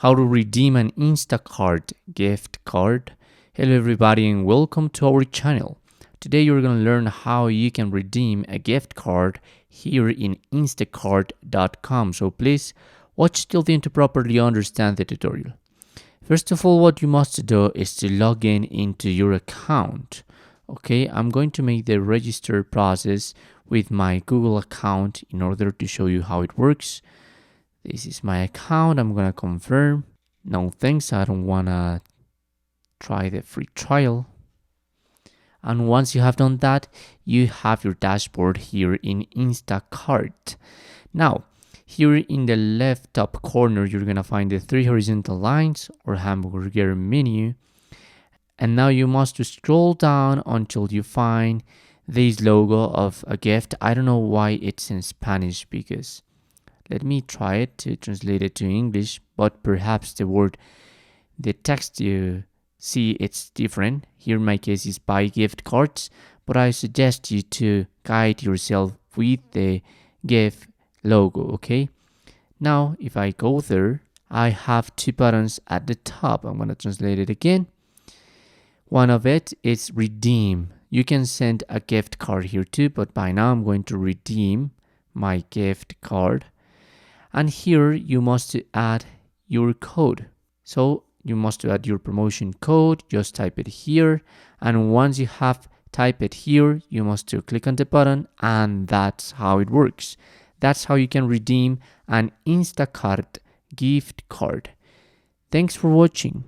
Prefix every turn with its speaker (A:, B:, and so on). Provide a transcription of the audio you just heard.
A: How to redeem an Instacart gift card. Hello everybody and welcome to our channel. Today you're going to learn how you can redeem a gift card here in instacart.com. So please watch till the end to properly understand the tutorial. First of all, what you must do is to log in into your account. Okay, I'm going to make the register process with my Google account in order to show you how it works. This is my account. I'm gonna confirm. No thanks, I don't wanna try the free trial. And once you have done that, you have your dashboard here in Instacart. Now, here in the left top corner, you're gonna find the three horizontal lines or hamburger menu. And now you must scroll down until you find this logo of a gift. I don't know why it's in Spanish because let me try it to translate it to English, but perhaps the text you see, it's different. Here in my case is buy gift cards, but I suggest you to guide yourself with the gift logo, okay? Now, if I go there, I have two buttons at the top. I'm gonna translate it again. One of it is redeem. You can send a gift card here too, but by now I'm going to redeem my gift card. And here you must add your code. So you must add your promotion code, just type it here. And once you have typed it here, you must click on the button and that's how it works. That's how you can redeem an Instacart gift card. Thanks for watching.